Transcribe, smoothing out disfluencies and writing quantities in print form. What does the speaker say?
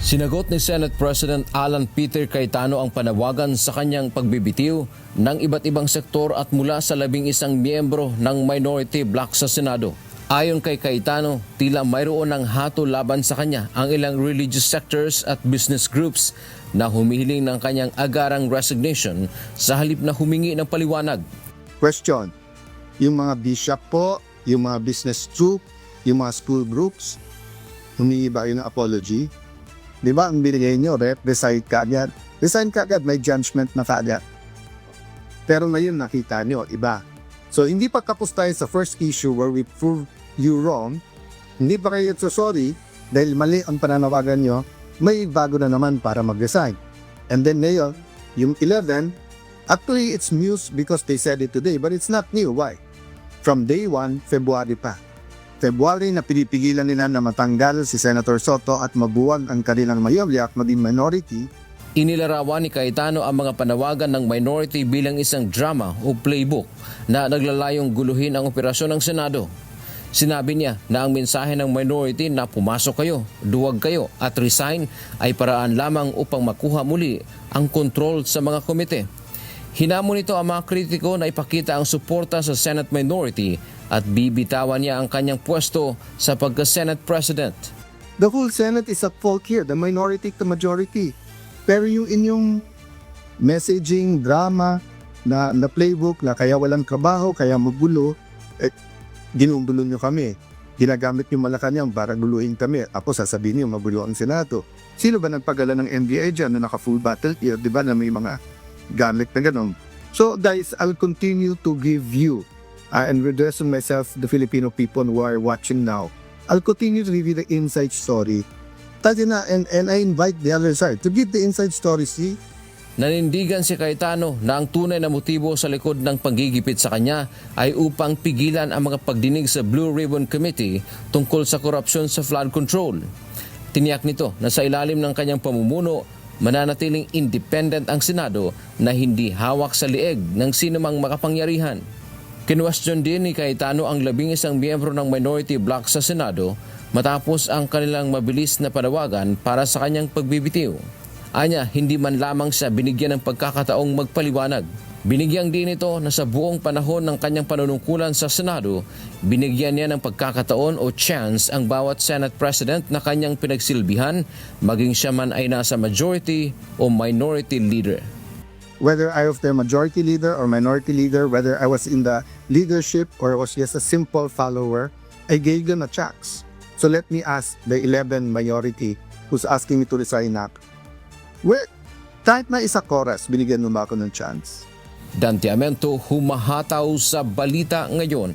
Sinagot ni Senate President Alan Peter Cayetano ang panawagan sa kanyang pagbibitiw ng iba't ibang sektor at mula sa 11 miyembro ng minority bloc sa Senado. Ayon kay Cayetano, tila mayroon ng hatol laban sa kanya ang ilang religious sectors at business groups na humihiling ng kanyang agarang resignation sa halip na humingi ng paliwanag. Question, yung mga bishop po, yung mga business group, yung mga school groups, humingi ba yun ng apology? Di ba ang binigay nyo, resign ka agad. Resign ka agad, may judgment na kaagad. Pero ngayon nakita nyo, iba. So hindi pa tapos tayo sa first issue where we prove you wrong. Hindi pa kayo sorry dahil mali ang pananawagan nyo, may bago na naman para mag-resign. And then ngayon, yung 11, actually it's news because they said it today, but it's not new. Why? From day 1, February pa. February na pinipigilan nila na matanggal si Senator Soto at mabuwag ang kanilang mayorya at maging minority. Inilarawan ni Cayetano ang mga panawagan ng minority bilang isang drama o playbook na naglalayong guluhin ang operasyon ng Senado. Sinabi niya na ang mensahe ng minority na pumasok kayo, duwag kayo at resign ay paraan lamang upang makuha muli ang kontrol sa mga komite. Hinamon nito ang mga kritiko na ipakita ang suporta sa Senate minority at bibitawan niya ang kanyang pwesto sa pagka-Senate President. The whole Senate is at fault here, the minority to majority. Pero yung inyong messaging, drama, na playbook na kaya walang trabaho, kaya magulo, ginugulo nyo kami. Ginagamit nyo Malacanang para guluhin kami. Ako sasabihin nyo magulo ang Senado. Sino ba nagpagala ng NBI dyan na naka-full battle gear? Di ba na may mga gamit na ganun? So guys, I'll continue to give you and redress on myself, the Filipino people who are watching now. I'll continue to give you the inside story. And I invite the other side to give the inside story, see? Nanindigan si Cayetano na ang tunay na motibo sa likod ng panggigipit sa kanya ay upang pigilan ang mga pagdinig sa Blue Ribbon Committee tungkol sa korupsyon sa flood control. Tiniyak nito na sa ilalim ng kanyang pamumuno, mananatiling independent ang Senado na hindi hawak sa lieg ng sinumang makapangyarihan. Kinwestiyon din ni Cayetano ang 11 miyembro ng minority bloc sa Senado matapos ang kanilang mabilis na panawagan para sa kanyang pagbibitiw. Anya, hindi man lamang siya binigyan ng pagkakataong magpaliwanag. Binigyan din ito na sa buong panahon ng kanyang panunungkulan sa Senado, binigyan niya ng pagkakataon o chance ang bawat Senate President na kanyang pinagsilbihan, maging siya man ay nasa majority o minority leader. Whether I was the majority leader or minority leader, whether I was in the leadership or was just a simple follower, I gave them a chance. So let me ask the 11 majority who's asking me to resign up. Kahit na isa chorus, binigyan mo ba ako ng chance? Dante Amento, humahataw sa balita ngayon.